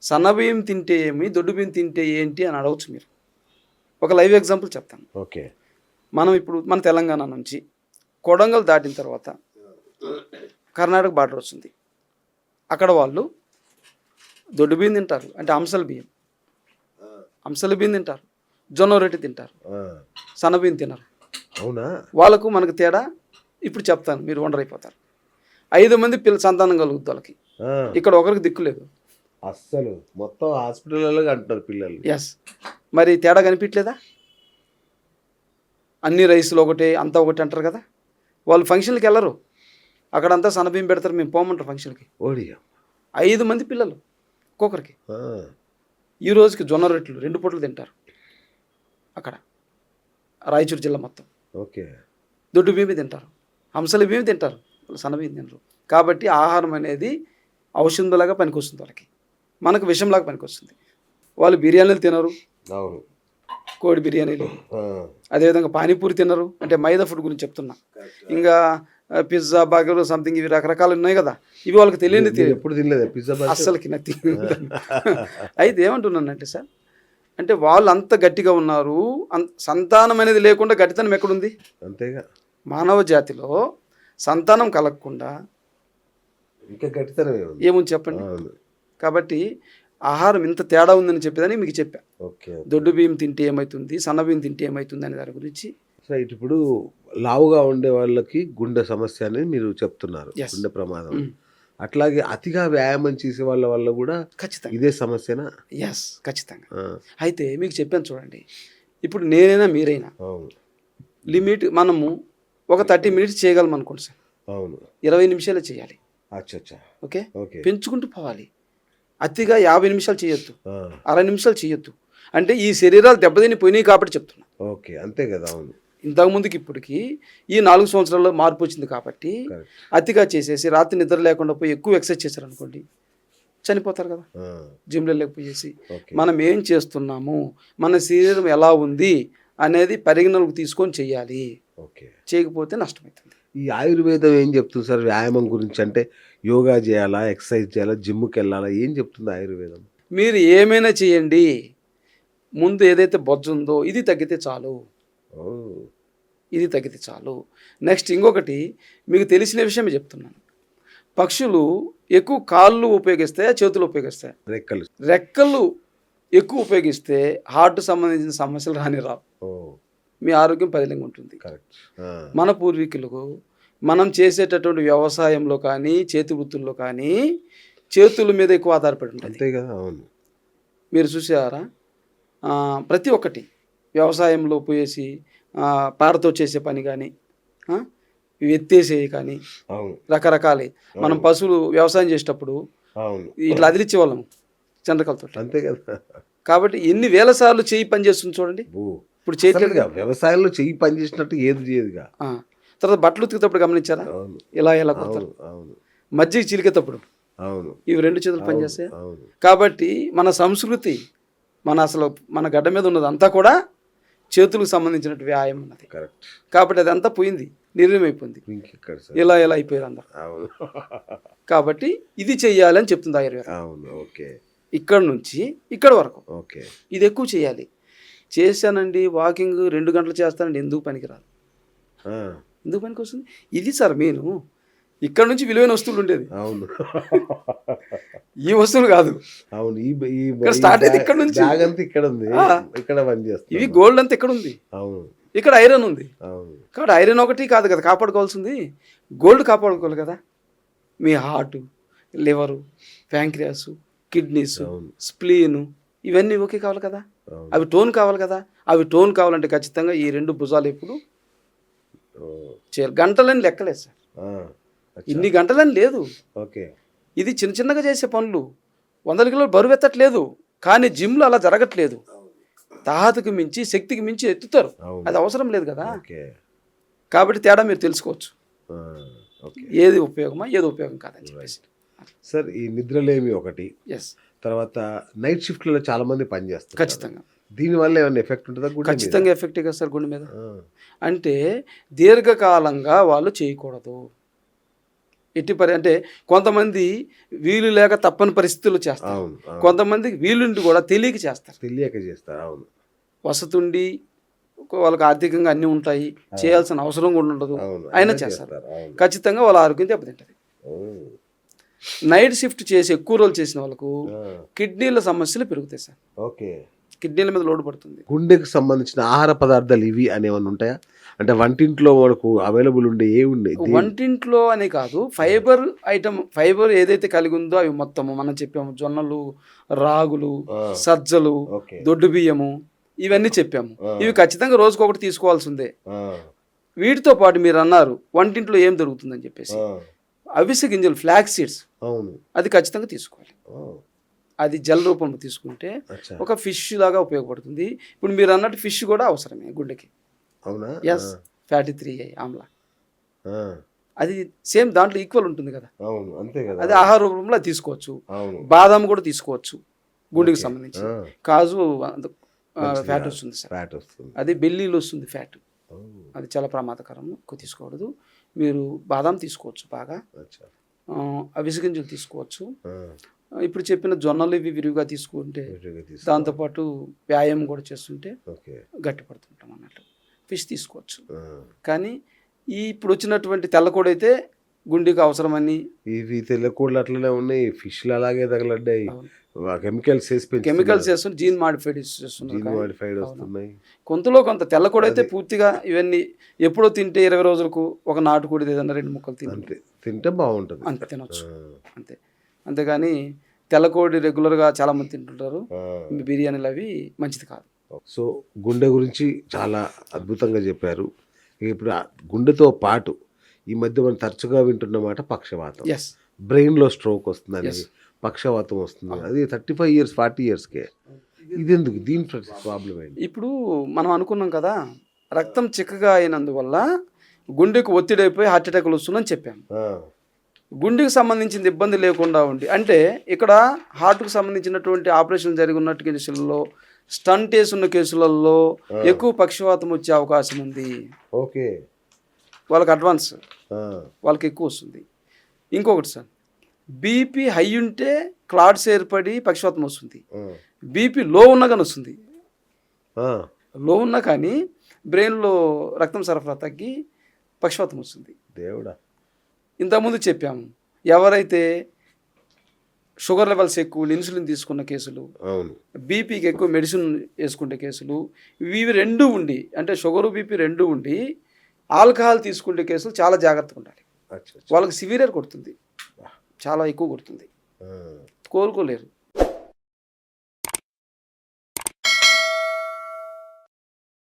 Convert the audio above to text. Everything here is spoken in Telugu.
సన్నబియ్యం తింటే ఏమి, దొడ్డు బియ్యం తింటే ఏంటి అని అడగచ్చు మీరు. ఒక లైవ్ ఎగ్జాంపుల్ చెప్తాను. ఓకే. మనం ఇప్పుడు మన తెలంగాణ నుంచి కొడంగల్ దాటిన తర్వాత కర్ణాటక బార్డర్ వస్తుంది. అక్కడ వాళ్ళు దొడ్డు బియ్యం తింటారు, అంటే అంశల బియ్యం తింటారు, జొన్న రొట్టె తింటారు, సన్నబియ్యం తినరు. అవునా? వాళ్ళకు మనకు తేడా ఇప్పుడు చెప్తాను, మీరు వండర్ అయిపోతారు. 5 మంది సంతానం కలుగుతుంది వాళ్ళకి. ఇక్కడ ఒకరికి దిక్కు లేదు అస్సలు. మొత్తం హాస్పిటల్లో అంటారు పిల్లలు. ఎస్, మరి తేడా కనిపించలేదా? అన్ని రైసులు ఒకటే, అంతా ఒకటి అంటారు కదా. వాళ్ళు ఫంక్షన్కి వెళ్ళరు, అక్కడంతా సన్నబియ్యం పెడతారు, మేము పోమంటారు ఫంక్షన్కి. 5 మంది పిల్లలు ఒక్కొక్కరికి. ఈ రోజుకి జొన్న రొట్టెలు 2 పూటలు తింటారు అక్కడ రాయచూరు జిల్లా మొత్తం. ఓకే. దొడ్డు బియ్యం తింటారు, హంసల బియ్యం తింటారు, సన్నబియ్యం తినరు. కాబట్టి ఆహారం అనేది ఔషధంలాగా పనికొస్తుంది వాళ్ళకి, మనకు విషంలాగా పనికొస్తుంది. వాళ్ళు బిర్యానీలు తినరు, కోడి బిర్యానీలు, అదేవిధంగా పానీపూరి తినరు, అంటే మైదా ఫుడ్ గురించి చెప్తున్నా. ఇంకా పిజ్జా, బర్గర్, సంథింగ్ ఇవి రకరకాలు ఉన్నాయి కదా, ఇవి వాళ్ళకి తెలియని ఎప్పుడు తినలేదు పిజ్జా, అస్సలకి నథింగ్. అయితే ఏమంటున్నానంటే సార్, అంటే వాళ్ళు అంత గట్టిగా ఉన్నారు, సంతానం అనేది లేకుండా గట్టితనం ఎక్కడుంది? అంతేగా. మానవ జాతిలో సంతానం కలగకుండా ఇంకా గట్టితనం ఏముంది చెప్పండి. కాబట్టి ఆహారం ఇంత తేడా ఉందని చెప్పేదని మీకు చెప్పా. దొడ్డు బియ్యం తింటే ఏమవుతుంది, సన్న బియ్యం తింటే ఏమవుతుంది అనే దాని గురించి. రైట్. ఇప్పుడు లావుగా ఉండే వాళ్ళకి గుండె సమస్య అని మీరు చెప్తున్నారు, గుండె ప్రమాదం. అట్లాగే అతిగా వ్యాయామం చేసే వాళ్ళ వల్ల కూడా ఖచ్చితంగా ఇదే సమస్యనా? ఎస్, ఖచ్చితంగా. అయితే మీకు చెప్పాను చూడండి, ఇప్పుడు నేనైనా మీరైనా లిమిట్ మనము ఒక 30 మినిట్స్ చేయగలం అనుకోండి సార్. అవును. 20 నిమిషాలే చేయాలి. ఓకే, పెంచుకుంటూ పోవాలి. అతిగా 50 నిమిషాలు చేయొద్దు, 60 నిమిషాలు చేయొద్దు. అంటే ఈ శరీరాలు దెబ్బతిని పోయినాయి కాబట్టి చెప్తున్నా. ఓకే, అంతే కదా. అవును. ఇంతకుముందుకి ఇప్పటికి ఈ 4 సంవత్సరాల్లో మార్పు వచ్చింది కాబట్టి అతిగా చేసేసి రాత్రి నిద్ర లేకుండా పోయి ఎక్కువ ఎక్సర్సైజ్ చేశారు అనుకోండి, చనిపోతారు కదా. జిమ్లో లేకపోయేసి మనం ఏం చేస్తున్నాము, మన శరీరం ఎలా ఉంది అనేది పరిగణలోకి తీసుకొని చెయ్యాలి. చేయకపోతే నష్టమవుతుంది. ఈ ఆయుర్వేదం ఏం చెప్తుంది సార్ వ్యాయామం గురించి? అంటే యోగా చేయాలా, ఎక్సర్సైజ్ చేయాలా, జిమ్కి వెళ్ళాలా, ఏం చెప్తుంది ఆయుర్వేదం? మీరు ఏమైనా చేయండి, ముందు ఏదైతే బొజ్జు ఉందో ఇది తగ్గితే చాలు, ఇది తగ్గితే చాలు. నెక్స్ట్ ఇంకొకటి మీకు తెలిసిన విషయం చెప్తున్నాను. పక్షులు ఎక్కువ కాళ్ళు ఉపయోగిస్తాయా, చేతులు ఉపయోగిస్తాయా? రెక్కలు ఎక్కువ ఉపయోగిస్తే హార్ట్ సంబంధించిన సమస్యలు రావు, మీ ఆరోగ్యం పదిలంగా ఉంటుంది. మన పూర్వీకులకు మనం చేసేటటువంటి వ్యవసాయంలో కానీ చేతి వృత్తుల్లో కానీ చేతుల మీద ఎక్కువ ఆధారపడి ఉంటుంది. మీరు చూసారా? ప్రతి ఒక్కటి వ్యవసాయంలో పోయేసి పారతో చేసే పని కానీ, ఎత్తేసేవి కానీ, రకరకాలే. మనం పశువులు వ్యవసాయం చేసేటప్పుడు ఇట్లా అదిలిచ్చే వాళ్ళం చంద్రకలతో, అంతే కదా. కాబట్టి ఎన్ని వేల సార్లు చేయి పని చేస్తుంది చూడండి. ఇప్పుడు చేయట్లేదుగా, వ్యవసాయంలో చెయ్యి పని చేసినట్టు ఏది చేయదుగా. తర్వాత బట్టలు ఉతికేటప్పుడు గమనించారా, ఇలా కొడతారు. మజ్జిగ చిలికేటప్పుడు ఇవి 2 చేతులు పనిచేస్తాయి. కాబట్టి మన సంస్కృతి, మన గడ్డ మీద ఉన్నది అంతా కూడా చేతులకు సంబంధించిన వ్యాయామం ఉన్నది. కాబట్టి అదంతా పోయింది, నిర్వీర్యమైపోయింది, ఇలా అయిపోయారు అందరు. కాబట్టి ఇది చెయ్యాలి అని చెప్తుంది ఆయుర్వేదం. ఇక్కడ నుంచి ఇక్కడ వరకు ఇది ఎక్కువ చేయాలి. చేశానండి, వాకింగ్ 2 గంటలు చేస్తానండి, ఎందుకు పనికిరాదు? ఎందుకు పనికి వస్తుంది? ఇది సార్ మెయిన్. ఇక్కడ నుంచి విలువైన వస్తువులు ఉండేది, ఈ వస్తువులు కాదు. స్టార్ట్ అయితే ఇక్కడ నుంచి, ఇవి గోల్డ్ అంతా ఇక్కడ ఉంది, ఇక్కడ ఐరన్ ఉంది. కాబట్టి ఐరన్ ఒకటి కాదు కదా కాపాడుకోవాల్సింది, గోల్డ్ కాపాడుకోవాలి కదా. మీ heart, liver, pancreas, kidneys, spleen ఇవన్నీ ఓకే కావాలి కదా. అవి టోన్ కావాలి కదా. అవి టోన్ కావాలంటే ఖచ్చితంగా ఈ 2 భుజాలు ఎప్పుడు చేయాలి. గంటలని లెక్కలేదు సార్, ఇన్ని గంటలని లేదు. ఇది చిన్నగా చేసే పనులు, 100 కిలోలు బరువు ఎత్తట్లేదు. కానీ జిమ్లో అలా జరగట్లేదు. తాహతకు మించి, శక్తికి మించి ఎత్తుతారు, అది అవసరం లేదు కదా. కాబట్టి తేడా మీరు తెలుసుకోవచ్చు, ఏది ఉపయోగమా ఏది ఉపయోగం కాదని చెప్పేసి. సార్, ఈ నిద్రలేమి ఒకటి, తర్వాత నైట్ షిఫ్ట్లలో చాలా మంది పనిచేస్తారు. ఖచ్చితంగా దీనివల్ల ఏమైనా ఎఫెక్ట్ ఉంటుందా? ఖచ్చితంగా ఎఫెక్ట్ కదా సార్ గుండె మీద. అంటే దీర్ఘకాలంగా వాళ్ళు చేయకూడదు. అంటే కొంతమంది వీలు లేక తప్పని పరిస్థితుల్లో చేస్తారు, అవును అవును. కొంతమందికి వీలుండి కూడా తెలియక చేస్తారు. తెలియక చేస్తారు. అవును వసతుండి వాళ్ళకి ఆర్థికంగా అన్నీ ఉంటాయి, చేయాల్సిన అవసరం కూడా ఉండదు, అవును. అయినా చేస్తారు. అవును. ఖచ్చితంగా వాళ్ళ ఆరోగ్యం దెబ్బతింటది. నైట్ షిఫ్ట్ చేసి ఎక్కువ రోజులు చేసిన వాళ్ళకు కిడ్నీల సమస్యలు పెరుగుతాయి సార్. ఓకే. కిడ్నీల మీద లోడ్ పడుతుంది. గుండెకి సంబంధించిన ఆహార పదార్థాలు ఇవి అనేవన్నీ ఉంటాయా? అంటే వంటింట్లో మనకు అవైలబుల్ ఉండే ఏ ఉన్నాయి? వంటింట్లో అని కాదు, ఫైబర్ ఐటమ్, ఫైబర్ ఏదైతే కలిగి ఉందో అవి మొత్తము మనం చెప్పాము. జొన్నలు, రాగులు, సజ్జలు, దొడ్డు బియ్యము, ఇవన్నీ చెప్పాము. ఇవి ఖచ్చితంగా రోజుకొకటి తీసుకోవాల్సిందే. వీటితో పాటు మీరు అన్నారు వంటింట్లో ఏం దొరుకుతుందని చెప్పేసి, అవిసె గింజలు, ఫ్లాక్స్ సీడ్స్, అది ఖచ్చితంగా తీసుకోవాలి. అది జల రూపంలో తీసుకుంటే ఒక ఫిష్ లాగా ఉపయోగపడుతుంది. ఇప్పుడు మీరు అన్నట్టు ఫిష్ కూడా అవసరమే గుండెకి. అవునా? ఎస్, ఫ్యాటీ 3 ఆమ్లా, అది సేమ్ దాంట్లో ఈక్వల్ ఉంటుంది కదా. అవును, అంతే కదా. అది ఆహార రూపంలో తీసుకోవచ్చు. బాదాం కూడా తీసుకోవచ్చు గుండెకి సంబంధించి. కాజు ఫ్యాట్ వస్తుంది సార్, అది బెల్లీలో వస్తుంది ఫ్యాట్, అది చాలా ప్రమాదకరం, ఎక్కువ తీసుకోకూడదు. మీరు బాదాం తీసుకోవచ్చు బాగా, అవిసె గింజలు తీసుకోవచ్చు. ఇప్పుడు చెప్పిన జొన్నలు ఇవి విరివిగా తీసుకుంటే, దాంతోపాటు వ్యాయామం కూడా చేస్తుంటే గట్టిపడుతుంటాం అన్నట్టు. ఫిష్ తీసుకోవచ్చు. కానీ ఇప్పుడు వచ్చినటువంటి తెల్లకోడి అయితే గుండెకి అవసరమని, ఇవి తెల్లకోళ్ళు అట్లనే ఉన్నాయి, ఫిష్లు అలాగే తగలడ్డాయి, కెమికల్స్ చేస్తున్నారు, జీన్ మాడిఫైడ్ వస్తున్నాయి. కొంతలో కొంత తెల్లకోడి అయితే పూర్తిగా ఇవన్నీ ఎప్పుడో తింటే 20 రోజులకు ఒక నాటుకోడి ఏదన్నా 2 ముక్కలు తింటే బాగుంటుంది, అంతే తినొచ్చు అంతే. అంతేగాని తెల్లకోడి రెగ్యులర్గా చాలామంది తింటుంటారు, బిర్యానీలు అవి మంచిది కాదు. సో గుండె గురించి చాలా అద్భుతంగా చెప్పారు. ఇప్పుడు గుండెతో పాటు ఈ మధ్య మనం తరచుగా వింటున్నమాట పక్షవాతం, బ్రెయిన్లో స్ట్రోక్ వస్తుంది అనేది, పక్షవాతం వస్తుంది, అది 35 years 40 yearsకే. ఇది ఎందుకు, దీని ప్రాబ్లం ఏంటి? ఇప్పుడు మనం అనుకున్నాం కదా, రక్తం చిక్కగా అయినందువల్ల గుండెకు ఒత్తిడి అయిపోయి హార్ట్ అటాక్లు వస్తుందని చెప్పాము. గుండెకి సంబంధించిన ఇబ్బంది లేకుండా ఉండి, అంటే ఇక్కడ హార్ట్కు సంబంధించినటువంటి ఆపరేషన్ జరిగి ఉన్న కేసులలో, స్టంట్ వేసున్న కేసులలో ఎక్కువ పక్షవాతం వచ్చే అవకాశం ఉంది. ఓకే, వాళ్ళకి అడ్వాన్స్, వాళ్ళకి ఎక్కువ వస్తుంది. ఇంకొకటి సార్, బీపీ హై ఉంటే క్లాట్స్ ఏర్పడి పక్షవాతం వస్తుంది. బీపీ లో ఉన్నా కానీ వస్తుంది, లో ఉన్నా కానీ బ్రెయిన్లో రక్తం సరఫరా తగ్గి పక్షవాతం వస్తుంది. దేవుడా, ఇంతకుముందు చెప్పాము, ఎవరైతే షుగర్ లెవెల్స్ ఎక్కువ, ఇన్సులిన్ తీసుకున్న కేసులు, బీపీకి ఎక్కువ మెడిసిన్ వేసుకునే కేసులు, ఇవి రెండు ఉండి, అంటే షుగరు బీపీ రెండు ఉండి ఆల్కహాల్ తీసుకునే కేసులు చాలా జాగ్రత్తగా ఉండాలి. వాళ్ళకి సివియర్ కొడుతుంది, చాలా ఎక్కువ కొడుతుంది, కోలుకోలేరు.